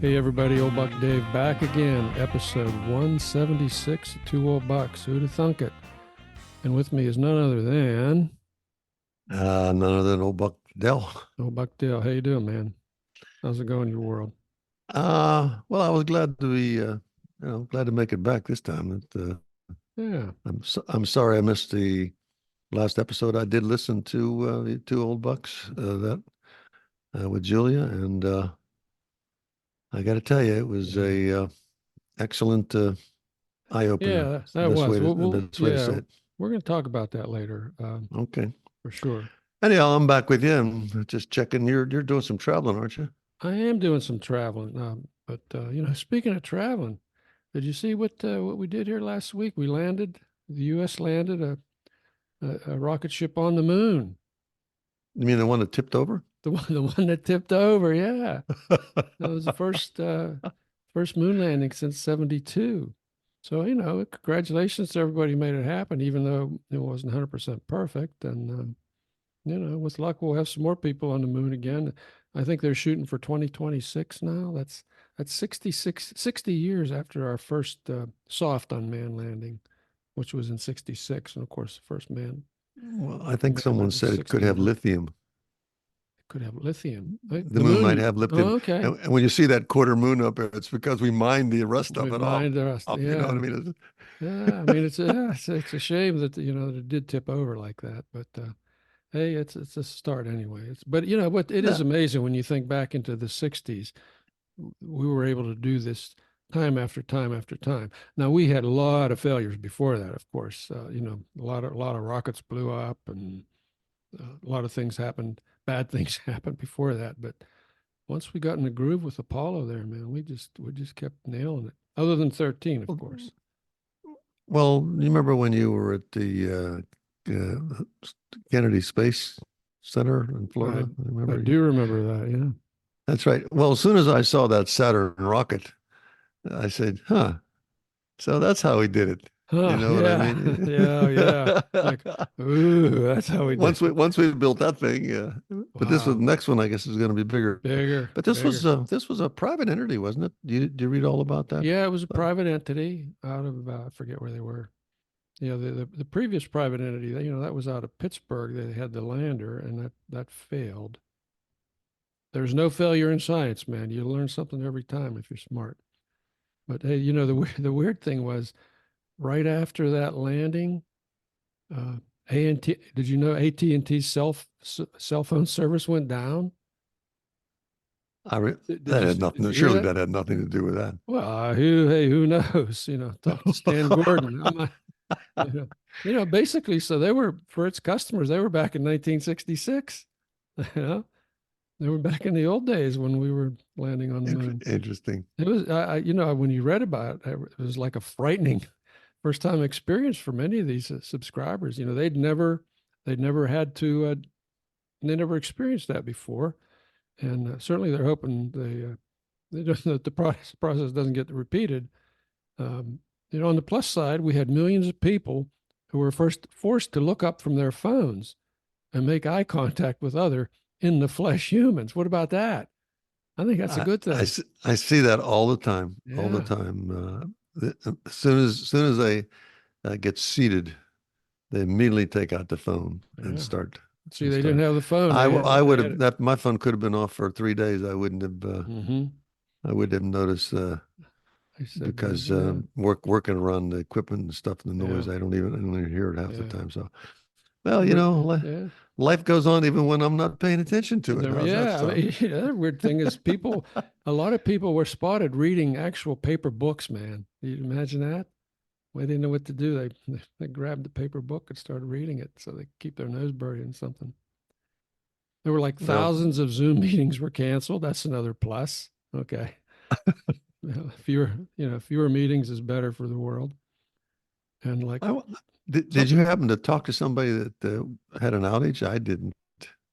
Hey everybody, Old Buck Dave back again, episode 176 of Two Old Bucks. Who'd have thunk it? And with me is none other than None other than old Buck Dell. Old Buck Dale. How you doing, man? How's it going in your world? Well, I was glad to be, glad to make it back this time. Yeah, I'm sorry I missed the last episode. I did listen to the Two Old Bucks that with Julia, and I got to tell you, it was a excellent eye opener. yeah, It's that was. the best way to say Yeah, it. we're going to talk about that later, Okay. for sure. Anyhow, I'm back with you, and just checking. You're doing some traveling, aren't you? I am doing some traveling, but speaking of traveling, did you see what we did here last week? We landed. The U.S. landed a rocket ship on the moon. You mean the one that tipped over? The one that tipped over. Yeah. That was the first moon landing since '72. So, congratulations to everybody who made it happen, even though it wasn't 100% perfect. And, with luck, we'll have some more people on the moon again. I think they're shooting for 2026 now. That's 60 years after our first soft unmanned landing, which was in '66. And of course, the first Well, I think man someone landed in said it could have '61. lithium. Could have lithium. Right? The The moon might moon. have Oh, lithium. okay. And when you see that quarter moon up there, it's because we mined the rest of We it off. mined the rest. You know what I Yeah. mean? Yeah, I mean it's a shame that that it did tip over like that, but hey, it's a start anyway. But what it is Yeah. amazing when you think back into the '60s, we were able to do this time after time after time. Now we had a lot of failures before that, of course. A lot of rockets blew up, and a lot of things happened. Bad things happened before that, but once we got in the groove with Apollo, there, man, we just kept nailing it. Other than 13, of course. Well, you remember when you were at the Kennedy Space Center in I Florida? I Remember? do remember that. Yeah. That's right. Well, as soon as I saw that Saturn rocket, I said, "Huh, so that's how he did it." You Huh, know what I yeah. mean? Yeah, yeah. Like, ooh, that's how we did it. Once we built that thing, yeah. But this was Wow. next one, I guess, is going to be bigger. Bigger, But bigger. this was a private entity, wasn't it? Do you read all about that? Yeah, it was a Uh, private entity out of I forget where they were. The previous private entity, that was out of Pittsburgh. They had the lander, and that failed. There's no failure in science, man. You learn something every time if you're smart. But hey, the weird thing was right after that landing, uh, A&T. Did you know AT&T's cell phone service went down? Did that you had did nothing. you hear Surely that? that had nothing to do with that. Well, who knows? Talk to Stan Gordon. You know, basically, so they were for its customers. They were back in 1966. You know, they were back in the old days when we were landing on the moon. Interesting. It was, when you read about it, it was like a frightening first time experience for many of these subscribers. They'd never had to, they never experienced that before, and certainly they're hoping they don't, that the process doesn't get repeated. Um, on the plus side, we had millions of people who were first forced to look up from their phones and make eye contact with other in the flesh humans. What about that? I think that's a good thing. I see that all the time, all the Yeah, time. As soon as they get seated, they immediately take out the phone yeah. See, and they didn't start. have the phone. They had I it. They would had have it. that my phone could have been off for 3 days. Mm-hmm. I would have noticed I said, because yeah, working around the equipment and stuff and the yeah, noise, I don't even hear it half the yeah. time. So, well, Yeah. life goes on even when I'm not paying attention to it. How's that Yeah, I sound? mean, the other weird thing is a lot of people were spotted reading actual paper books, man. You imagine that? They didn't know what to do. They grabbed the paper book and started reading it so they keep their nose buried in something. There were like Well, thousands of Zoom meetings were canceled. That's another plus. Okay. Fewer meetings is better for the world. And like I, did some, you happen to talk to somebody that had an outage? I didn't.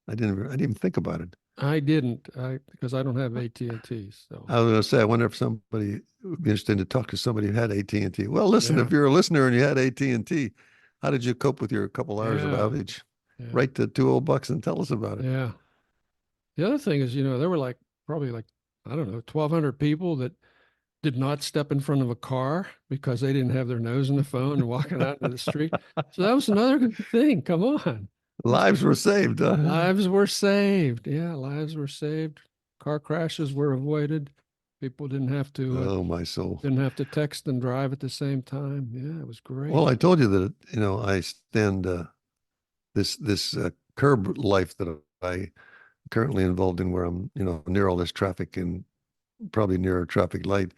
I didn't even think about it. I didn't, because I don't have AT&T. So I was going to say, I wonder if somebody would be interested to talk to somebody who had AT&T. Well, listen, yeah, if you're a listener and you had AT&T, how did you cope with your couple hours of yeah, outage? yeah, Write to Two Old Bucks and tell us about it. yeah. The other thing is, there were like probably like I don't know, 1,200 people that did not step in front of a car because they didn't have their nose in the phone and walking out into the street. So that was another good thing. Come on. Lives were saved. Lives were saved. Yeah, lives were saved. Car crashes were avoided. People Oh, my soul. didn't have to text and drive at the same time. Yeah, it was Well, great. I told you that, I stand this curb life that I currently involved in, where I'm, near all this traffic and probably near a traffic light,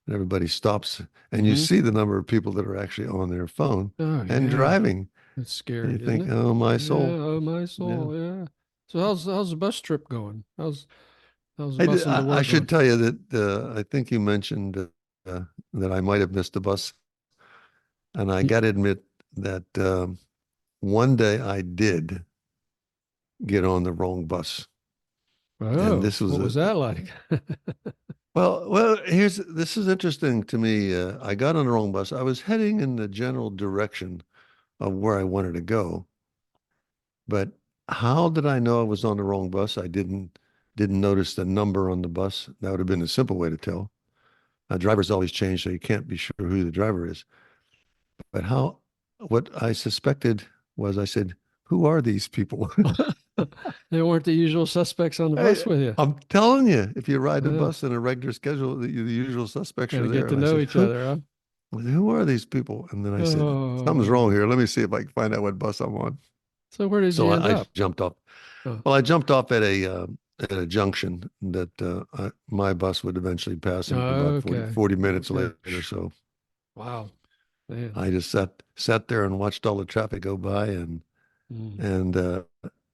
and everybody stops, and you Hmm. see the number of people that are actually on their phone Oh and yeah, driving, it's and you scary, isn't think, it? oh, my Yeah. soul. Oh my Yeah. soul. Yeah. So how's the bus trip going? How's the bus into I work should going? tell you that I think you mentioned that I might have missed a bus, and I Y- got to admit that one day I did get on the wrong bus, and Oh, this was what a was that like? well. Here's this is interesting to me. I got on the wrong bus. I was heading in the general direction of where I wanted to go, but how did I know I was on the wrong bus? I didn't notice the number on the bus. That would have been a simple way to tell. Drivers always change, so you can't be sure who the driver is. But what I suspected was, I said, "Who are these people?" They weren't the usual suspects on the bus Hey, with you. I'm telling you, if you ride the Yeah, bus in a regular schedule, the usual suspects got are to get there. to And I know said, each other, huh? who are these people? And then I said, something's wrong Oh, here. Let me see if I can find out what bus I'm on. so where did So you end I up? jumped off. Oh, Well, I jumped off at a junction that my bus would eventually pass in about okay. 40 Oh, minutes good. later. So Wow, man. I just sat there and watched all the traffic go by, Mm. and it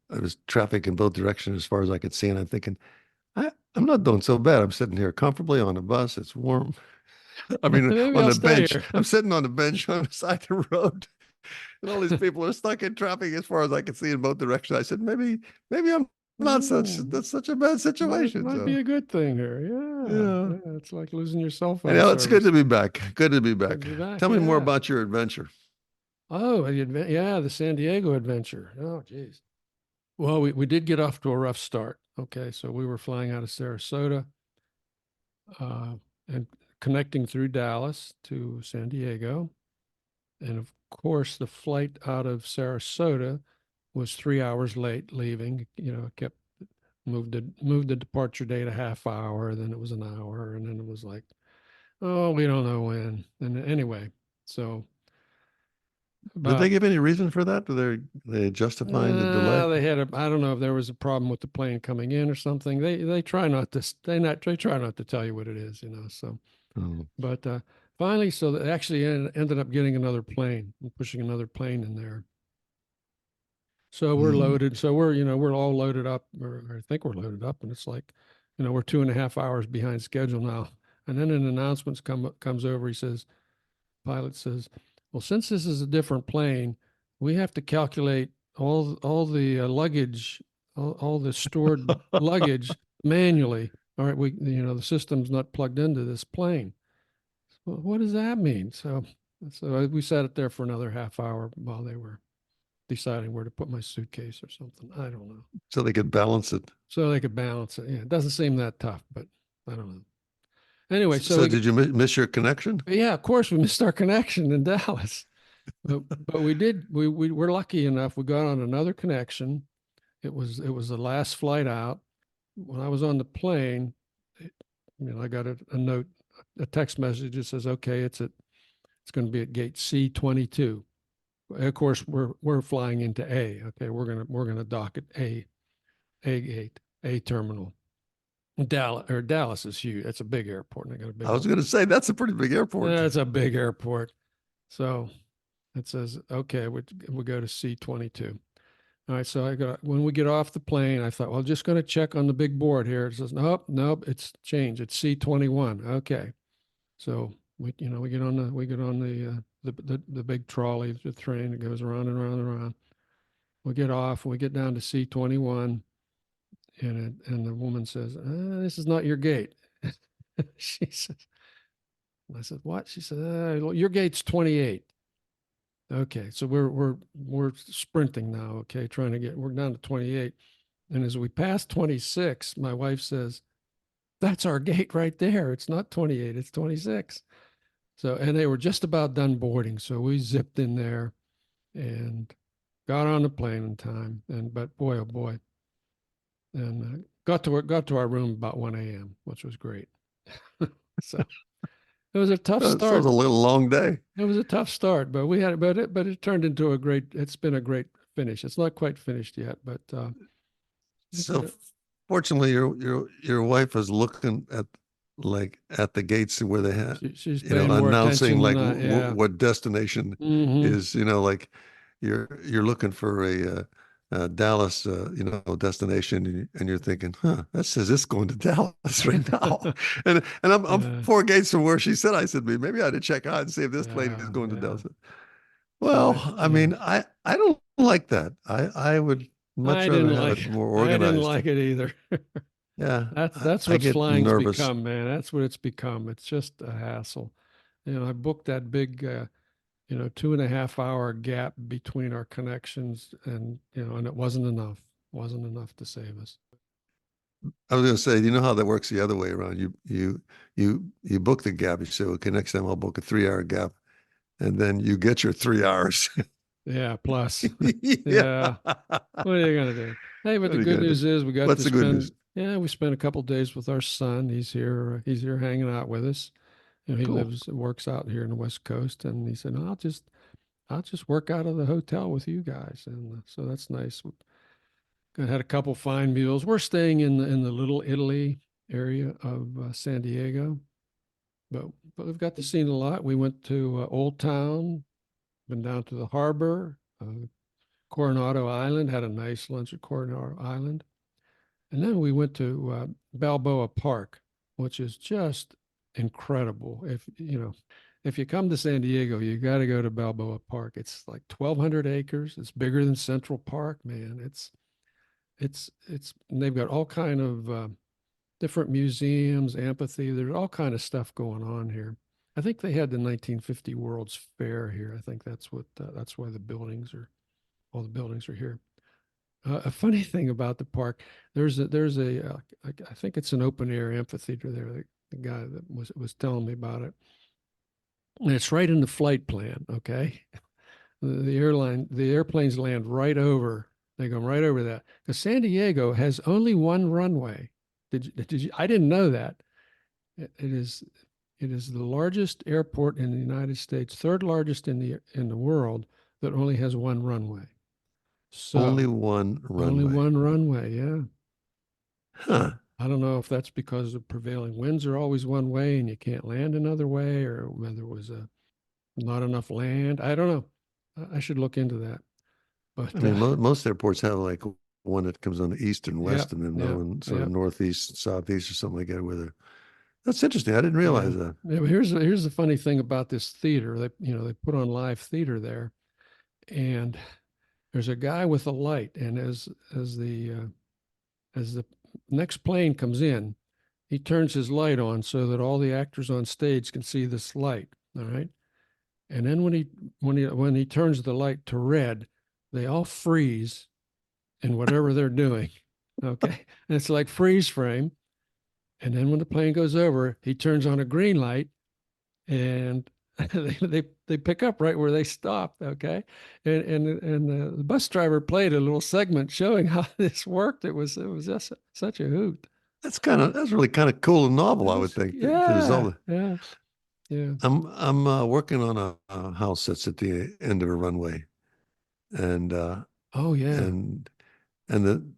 was traffic in both directions as far as I could see. And I'm thinking, I'm not doing so bad. I'm sitting here comfortably on the bus. It's warm. I mean, Maybe on I'll the stay bench. here. I'm sitting on the bench on the side of the road, and all these people are stuck in traffic as far as I can see in both directions. I said, maybe I'm not Mm, that's such a bad situation. might be So a good thing here. yeah. Yeah, yeah. It's like losing your cell phone Anyhow, it's good service. to be back. Good to be Good back. to be back. Tell me more Yeah. about your adventure. Oh, yeah, the San Diego adventure. Oh, geez. Well, we did get off to a rough start. Okay, so we were flying out of Sarasota uh, and connecting through Dallas to San Diego. And of course, the flight out of Sarasota was 3 hours late leaving. It kept moved the departure date a half hour, then it was an hour, and then it was like, oh, we don't know when. And anyway, so Did they about give any reason for that? They justifying the delay? they had I don't know if there was a problem with the plane coming in or something. They try not to they try not to tell you what it is, So, Oh. but finally, so they actually ended up getting another plane and pushing another plane in there. So we're Hmm. loaded. So we're all loaded up, or I think we're loaded up, and it's like, we're 2.5 hours behind schedule now. And then an announcement comes over. He says, pilot says, "Well, since this is a different plane, we have to calculate all the luggage, all the stored luggage manually. All right, the system's not plugged into this plane. Well, what does that mean?" So we sat it there for another half hour while they were deciding where to put my suitcase or something. I don't know. So they could balance it. So they could balance it. Yeah, it doesn't seem that tough, but I don't know. Anyway, so So did you miss your connection? yeah, of course we missed our connection in Dallas, but we did. We were lucky enough. We got on another connection. It was the last flight out. When I was on the plane, it, I got a note, a text message that says, "Okay, it's going to be at gate C22." Of course, we're flying into A. Okay, we're gonna dock at A gate, A terminal. Dallas is huge. It's a big airport, and I got a big I was old. going to say that's a pretty big airport. It's a big airport. So it says, okay, we go to C22. All right. So when we get off the plane, I thought, well, just going to check on the big board here. It says, nope, it's changed. It's C21. Okay. So we get on the big trolley, the train that goes around and around and around. We get off, and we get down to C21, and the woman says, "This is not your gate." She says, I said, "What?" She said, "Your gate's 28." Okay, so we're sprinting now. Okay, we're down to 28, and as we pass 26, my wife says, that's our gate right there. It's not 28, it's 26. So, and they were just about done boarding. So we zipped in there and got on the plane in time. And, but boy, oh boy. And got to our room about 1 a.m., which was great. So it was a tough So it was start. a little long day. It was a tough start, but we had, but it turned into a great, it's been a great finish. It's not quite finished yet, but, it's, So fortunately, your wife was looking at like at the gates where they had, she's paying more announcing attention than like I, yeah. what destination Hmm. is, like you're looking for a Dallas, destination, and you're thinking, huh, that says it's going to Dallas right now, and I'm Yeah, 4 gates from where she said. I said, maybe I ought to check out and see if this plane is yeah, going to yeah. Dallas. So Well, I yeah, mean, I don't like that. I would much rather have it more I didn't organized. like it either. Yeah, That's I what get flying's nervous. become, man. That's what it's become. It's just a hassle. I booked that big, 2.5 hour gap between our connections, and and it wasn't enough to save us. I was going to say, you know how that works the other way around. You book the gap. You say, okay, next time I'll book a 3 hour gap, and then you get your 3 hours. Yeah, plus, Yeah. yeah. What are you gonna do? Hey, but What the are you good gonna do? news is we got What's to the good news? spend, yeah, we spent a couple days with our son. He's here hanging out with us. He Cool. works out here in the West Coast, and he said, no, I'll just work out of the hotel with you guys, and so that's nice. We had a couple fine meals. We're staying in the Little Italy area of San Diego, but we've got to see a lot. We went to Old Town, been down to the harbor, Coronado Island, had a nice lunch at Coronado Island. And then we went to Balboa Park, which is just incredible. If you come to San Diego, you got to go to Balboa Park. It's like 1,200 acres. It's bigger than Central Park, man. And they've got all kind of different museums, amphitheaters, all kind of stuff going on here. I think they had the 1950 World's Fair here. I think that's why all the buildings are here. A funny thing about the park, I think it's an open air amphitheater there. The guy that was telling me about it, and it's right in the flight plan. Okay, the airplanes land right over. They go right over that because San Diego has only one runway. Did you? I didn't know that. It is the largest airport in the United States, third largest in the world, that only has one runway. Only So one only runway. one runway, yeah. Huh. I don't know if that's because the prevailing winds are always one way and you can't land another way, or whether it was not enough land. I don't know. I should look into that. I But mean, most airports have like one that comes on the east and yeah, west, and then another yeah, one sort yeah, of northeast, southeast, or something like that. That's interesting. I didn't yeah. realize that. Yeah, but here's the funny thing about this theater. They put on live theater there, and there's a guy with a light, and as the next plane comes in, he turns his light on so that all the actors on stage can see this light. All right. And then when he turns the light to red, they all freeze in whatever they're doing. Okay. And it's like freeze frame. And then when the plane goes over, he turns on a green light and they pick up right where they stopped. Okay. And the bus driver played a little segment showing how this worked. It was just such a hoot. That's really kind of cool and novel, It I would was, think. The yeah, result. yeah, yeah. I'm working on a house that's at the end of a runway, and Oh, yeah. and and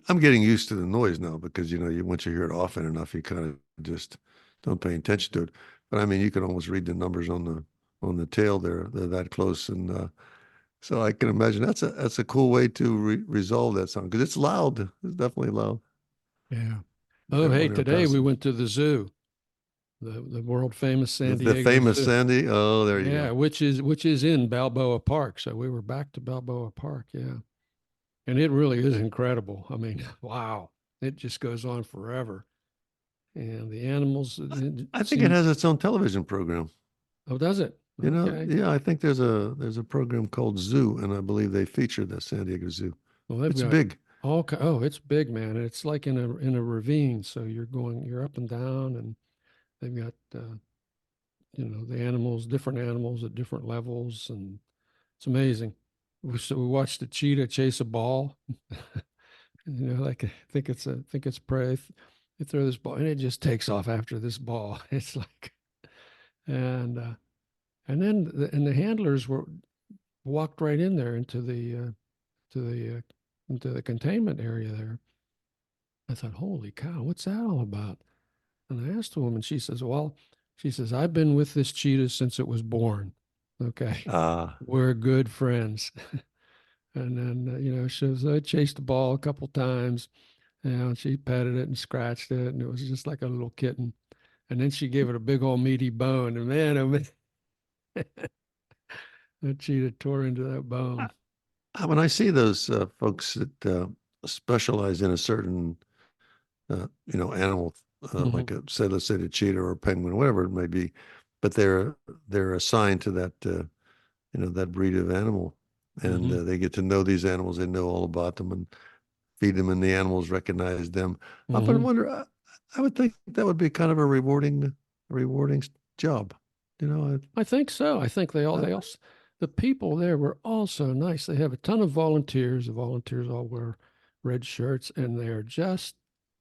I'm getting used to the noise now because once you hear it often enough, you kind of just don't pay attention to it. But I mean, you can almost read the numbers on the tail there. They're that close, and so I can imagine that's a cool way to resolve that sound because it's loud. It's definitely loud. Yeah. Oh, hey, When they're today we passing. went to the zoo, the world famous San The Diego famous Zoo. Sandy. Oh, there you Yeah, go. which is in Balboa Park. So we were back to Balboa Park. Yeah. And it really is incredible. I mean, wow. It just goes on forever. And the animals I think it seem, has its own television program. oh, does it? Okay. Yeah, I think there's a program called Zoo, and I believe they feature the San Diego Zoo. Well, they've It's got big. Oh, it's big, man. It's like in a ravine. So you're up and down, and they've got the animals, different animals at different levels, and it's amazing. So we watched a cheetah chase a ball. Like I think it's prey. They throw this ball, and it just takes off after this ball. It's like, and then the handlers were walked right in there to the into the containment area there. I thought, holy cow, what's that all about? And I asked the woman, she says, I've been with this cheetah since it was born. Okay. Ah, We're good friends. And then, I chased the ball a couple times, and she petted it and scratched it, and it was just like a little kitten. And then she gave it a big old meaty bone, and man, oh man, that cheetah tore into that bone. when I see those folks that specialize in a certain animal, Hmm. like let's say the cheetah or penguin, whatever it may be, but they're assigned to that that breed of animal, and Hmm. they get to know these animals. They know all about them and feed them, and the animals recognize them. I often Hmm. wonder. I would think that would be kind of a rewarding job. You know, I think so. I think the people there were all so nice. They have a ton of volunteers. The volunteers all wear red shirts, and they are just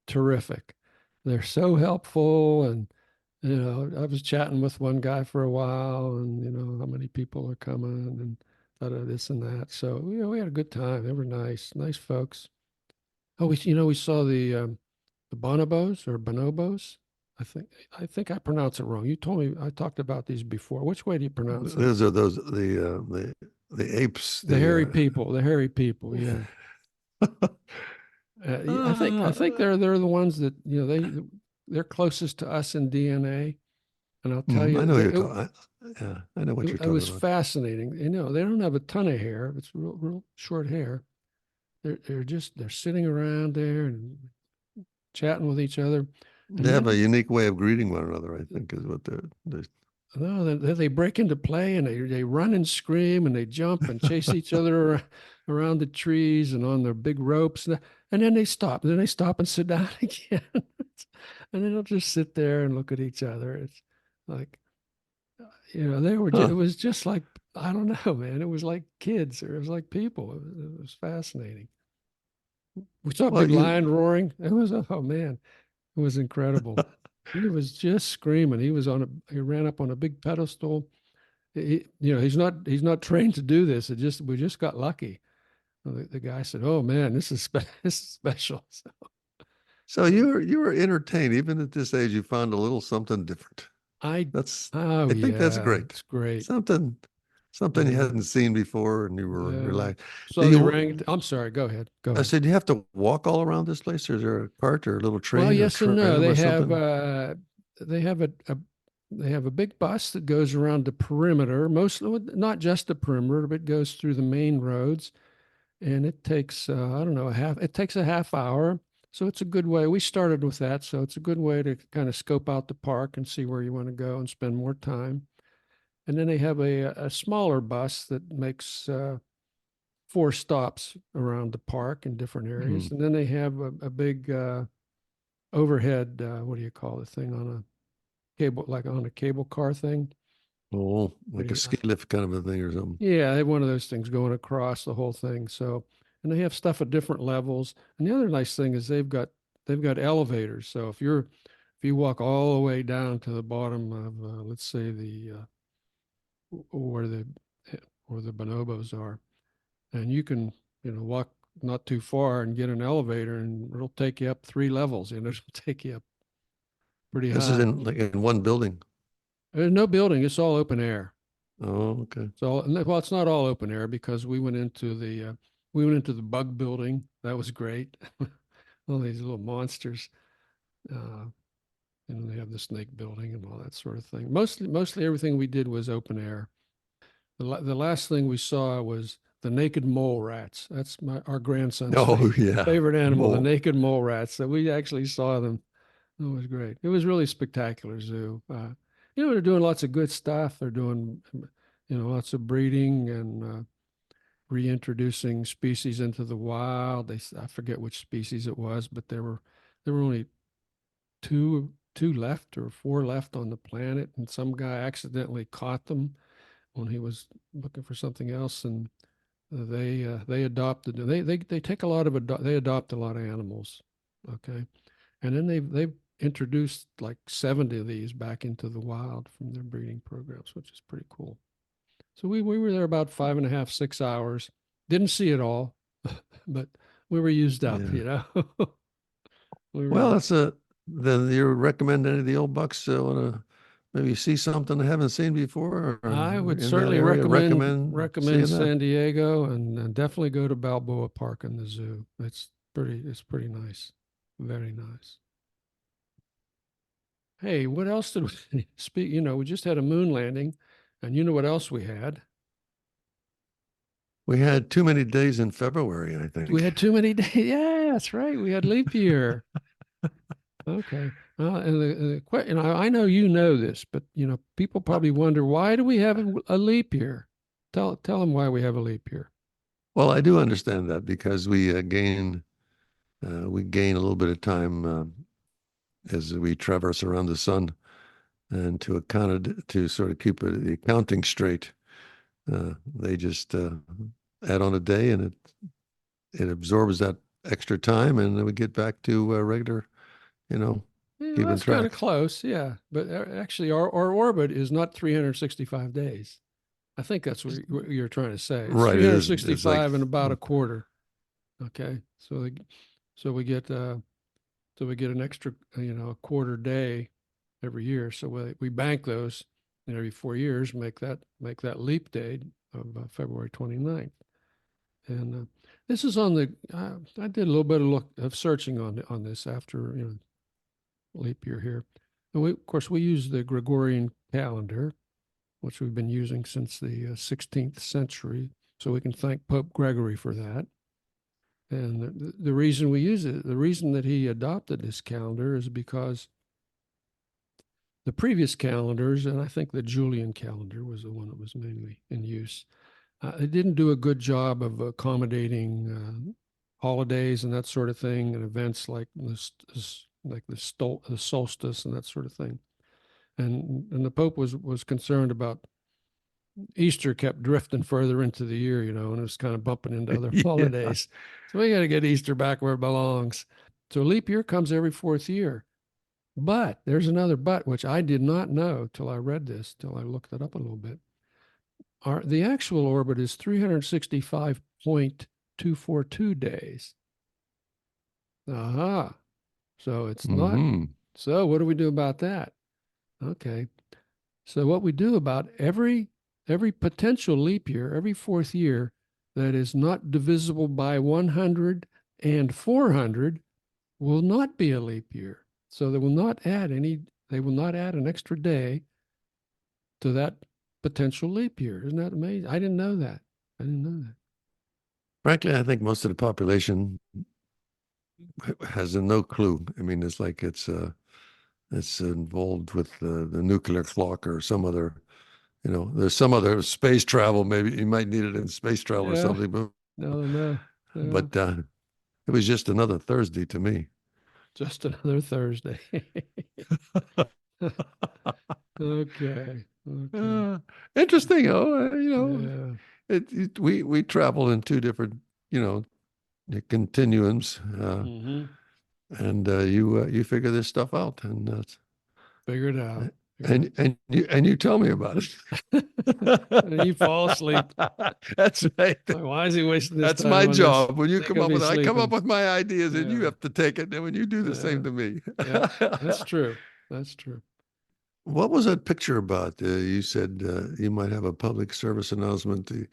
terrific. They're so helpful. And, I was chatting with one guy for a while, and, how many people are coming and this and that. So, we had a good time. They were nice, nice folks. Oh, we saw the bonobos or bonobos. I think I pronounce it wrong. You told me I talked about these before. Which way do you pronounce it? those are the apes. The hairy people. The hairy people. Yeah. I think uh, they're the ones that they're closest to us in DNA. And I'll tell I you, know who you're talking. Yeah, I know what you're it talking was about. fascinating. They don't have a ton of hair. It's real short hair. They're sitting around there and chatting with each other. They And have a then unique way of greeting one another, I think, is what they're. no, then they break into play, and they run and scream, and they jump and chase each other around the trees and on their big ropes. And then they stop. Then they stop and sit down again. And then they'll just sit there and look at each other. It's like, it Huh. was just like, I don't know, man. It was like kids, or it was like people. It was fascinating. We saw a Well, big you. lion roaring. Oh man, it was incredible. He was just screaming. He ran up on a big pedestal. He's not trained to do this. We just got lucky. The guy said, "Oh man, this is special." So, So you were entertained even at this age. You found a little something different. I That's. oh I think that's yeah, great. it's great. Something, something you Yeah, hadn't seen before, and you were yeah. relaxed. Do So the you? orang. I'm sorry. Go ahead. Go I ahead. said, you have to walk all around this place, or is there a cart or a little Well, train or yes and no. tram or something? They have they have a big bus that goes around the perimeter, mostly not just the perimeter, but goes through the main roads, and it takes I don't know it takes a half hour. So it's a good way. We started with that, so it's a good way to kind of scope out the park and see where you want to go and spend more time. And then they have a smaller bus that makes four stops around the park in different Hmm. areas. And then they have a big overhead, what do you call the thing on a cable, like on a cable car thing? Oh, What like do a you, ski lift kind of a thing or something. yeah, they have one of those things going across the whole thing. So, and they have stuff at different levels. And the other nice thing is they've got elevators. So if you walk all the way down to the bottom of let's say where the where the bonobos are, and you can walk not too far and get an elevator, and it'll take you up three levels. It'll take you up pretty This is high. in like in one building. There's no building; it's all open air. Oh, okay. So, well, it's not all open air because we went into the bug building. That was great. All these little monsters. Uh, they have the snake building and all that sort of thing. Mostly everything we did was open air. The last thing we saw was the naked mole rats. That's our grandson's Oh, yeah. favorite animal, the Mole. naked mole rats. So we actually saw them. It was great. It was really spectacular zoo. They're doing lots of good stuff. They're doing, lots of breeding, and reintroducing species into the wild. I forget which species it was, but there were only two left or four left on the planet, and some guy accidentally caught them when he was looking for something else, and they adopted. They take a lot of they adopt a lot of animals, okay, and then they've introduced like 70 of these back into the wild from their breeding programs, which is pretty cool. So we were there about 5.5, 6 hours. Didn't see it all, but we were used up, Yeah. you know. we Well, were. then you recommend any of the old bucks want to maybe see something they haven't seen before or I would in that certainly area? recommend Seeing that? San Diego, and definitely go to Balboa Park in the zoo. It's pretty nice, very nice. Hey, what else did we speak? We just had a moon landing, and you know what else we had? We had too many days in February, I We think. had too many days. Yeah, that's right. We had leap year. Okay. And I know you know this, but people probably wonder, why do we have a leap year? Tell them why we have a leap year. Well, I do understand that because we gain a little bit of time as we traverse around the sun, and to sort of keep the accounting straight, they just add on a day, and it absorbs that extra time, and then we get back to regular, you know, Yeah, keeping that's kind of track. close. Yeah. But actually, our orbit is not 365 days. I think that's what you're trying to say. It's Right, it isn't. It's like 365 and about a quarter. Okay. So we get an extra, a quarter day every year. So we bank those, every 4 years, make that leap day of February 29th. And this is on the. I did a little bit of searching on this after leap year here. And of course, we use the Gregorian calendar, which we've been using since the 16th century. So we can thank Pope Gregory for that. And the reason we use it, the reason that he adopted this calendar is because the previous calendars, and I think the Julian calendar was the one that was mainly in use, it didn't do a good job of accommodating holidays and that sort of thing, and events like the solstice and that sort of thing. And the Pope was concerned about Easter kept drifting further into the year, and it was kind of bumping into other Yeah. holidays. So we got to get Easter back where it belongs. So leap year comes every fourth year. But there's another but, which I did not know till I read this, till I looked it up a little bit. The actual orbit is 365.242 days. Aha. So it's not. Hmm. So what do we do about that? Okay. So what we do about every potential leap year, every fourth year that is not divisible by 100 and 400 will not be a leap year. So they will not add an extra day to that potential leap year. Isn't that amazing? I didn't know that. I didn't know that. Frankly, I think most of the population has no clue. I mean, it's involved with the nuclear clock or some other, there's some other space travel. Maybe you might need it in space travel or Yeah. something, No, no. Yeah. but it was just another Thursday to me. Just another Thursday. Okay. Okay. Uh, Interesting. Oh, Yeah. we travel in two different, you know, continuums, Mm-hmm. and you figure this stuff out, Figure it out. Figure and you tell me about it. You fall asleep. it. That's right. Like, why is he wasting his That's time my on this? job. When you They come could up be with, I come up sleeping. with my ideas, and you Yeah. have to take it. And when you do the Yeah. same to me. Yeah. That's true. That's true. What was that picture about? You said you might have a public service announcement. Anyhow,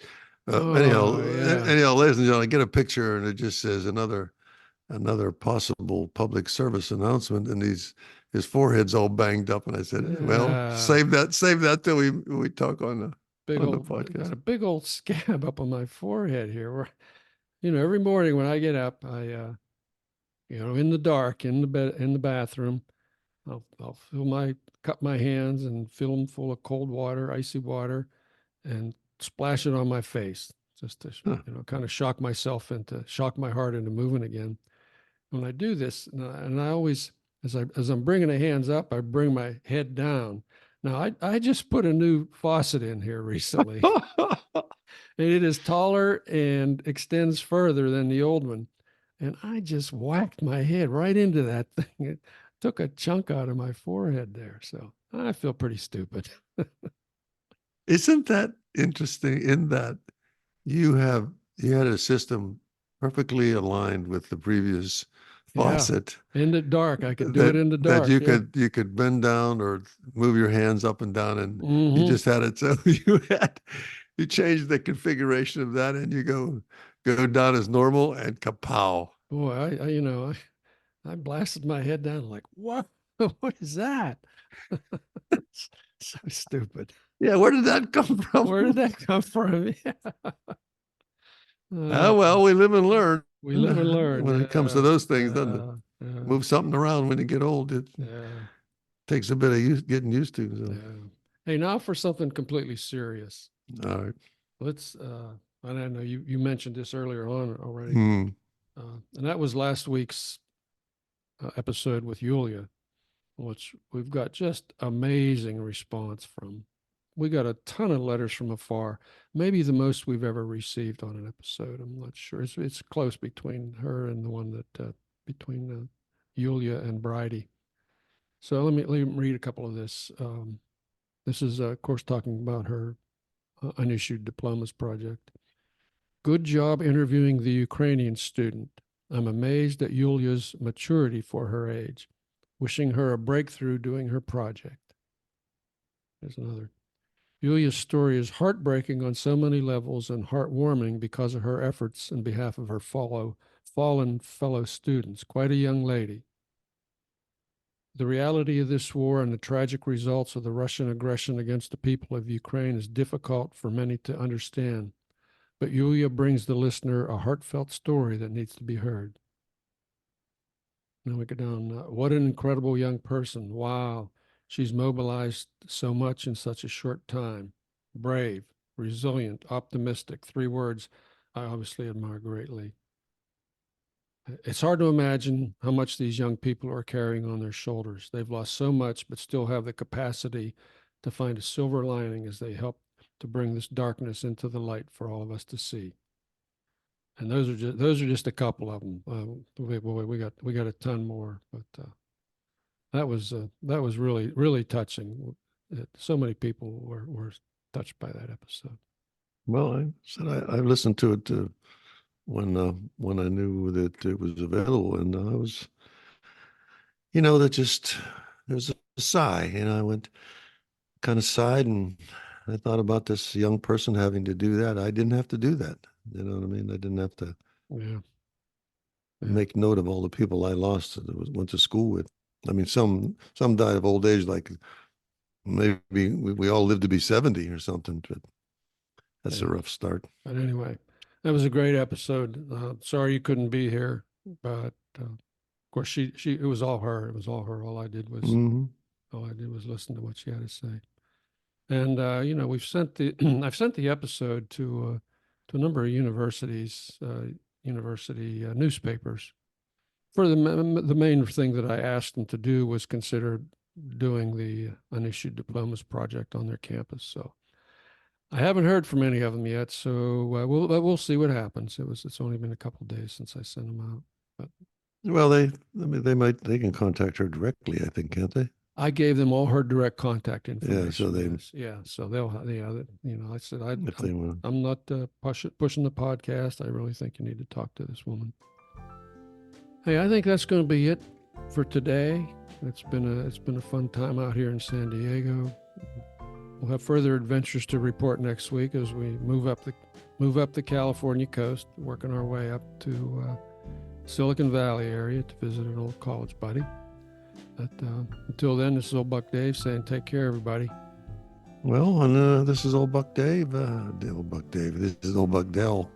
Oh, yeah. anyhow, ladies and gentlemen, I get a picture, and it just says another possible public service announcement, and his forehead's all banged up. And I said, well, Yeah. save that till we talk on the Got podcast. a big old scab up on my forehead here. Where, every morning when I get up, in the dark, in the bed, in the bathroom, I'll cup my hands and fill them full of cold water, icy water, and splash it on my face. just to, Huh. kind of shock my heart into moving again. When I do this, and I always, as I'm bringing the hands up, I bring my head down. Now, I just put a new faucet in here recently. It is taller and extends further than the old one. And I just whacked my head right into that thing. It took a chunk out of my forehead there. So I feel pretty stupid. Isn't that interesting in that you had a system perfectly aligned with the previous Yeah. faucet In the dark. I could do it in the that dark. Yeah. you could bend down or move your hands up and down, and you Hmm. just had it so you change the configuration of that and you go down as normal and kapow. Boy, I blasted my head down like, what? What is that? So stupid. Yeah, where did that come Where did from? that come from? Ah, Uh, well, we live and learn we live and learn. when it comes to Yeah. those things, doesn't it? Yeah. Yeah. Move something around when you get old. It Yeah. takes a bit of getting used to. So, Yeah. Hey, now for something completely serious. all right. Let's, and I know you mentioned this earlier on already, Hmm. and that was last week's episode with Yulia, which we've got just amazing response from. We got a ton of letters from afar, maybe the most we've ever received on an episode. I'm not sure. It's close between her and the one that between Yulia and Bridie. So let me read a couple of this. This is, of course, talking about her Unissued Diplomas Project. Good job interviewing the Ukrainian student. I'm amazed at Yulia's maturity for her age. Wishing her a breakthrough doing her project. Here's another. Yulia's story is heartbreaking on so many levels and heartwarming because of her efforts in behalf of her fallen fellow students. Quite a young lady. The reality of this war and the tragic results of the Russian aggression against the people of Ukraine is difficult for many to understand, but Yulia brings the listener a heartfelt story that needs to be heard. Now we go down. What an incredible young person. Wow. She's mobilized so much in such a short time. Brave, resilient, optimistic. 3 words I obviously admire greatly. It's hard to imagine how much these young people are carrying on their shoulders. They've lost so much, but still have the capacity to find a silver lining as they help to bring this darkness into the light for all of us to see. And those are just a couple of them. We got a ton more, but that was really touching. So many people were touched by that episode. Well, I said I listened to it when I knew that it was available, and I was, that just there was a sigh, I went kind of sighed, and I thought about this young person having to do that. I didn't have to do that. You know what I mean? I didn't have to Yeah, yeah, make note of all the people I lost that went to school with. I mean, some died of old age, like maybe we all lived to be 70 or something, but that's a yeah. rough start. But anyway, that was a great episode. Sorry you couldn't be here, but of course it was all her. It was all her. Hmm. All I did was listen to what she had to say. And we've sent the I've sent the episode to a number of universities, university newspapers. For the main thing that I asked them to do was consider doing the Unissued Diplomas Project on their campus. So I haven't heard from any of them yet. So we'll see what happens. It's only been a couple of days since I sent them out, but Well, they can contact her directly, I think, can't they? I gave them all her direct contact Yeah, so information. Yes, yeah. So I said if they want. I'm not pushing the podcast. I really think you need to talk to this woman. Hey, I think that's going to be it for today. It's been a fun time out here in San Diego. We'll have further adventures to report next week as we move up the California coast, working our way up to Silicon Valley area to visit an old college buddy. But until then, this is Old Buck Dave saying take care, everybody. Well, and this is Old Buck Dave. Old Buck Dave. This is Old Buck Dell.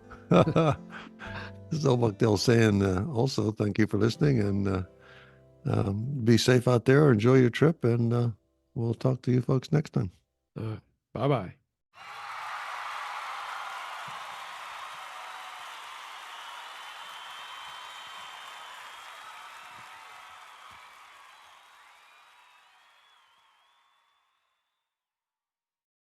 This is Old Buck Dell saying also thank you for listening, and be safe out there. Enjoy your trip, and we'll talk to you folks next time. Bye-bye.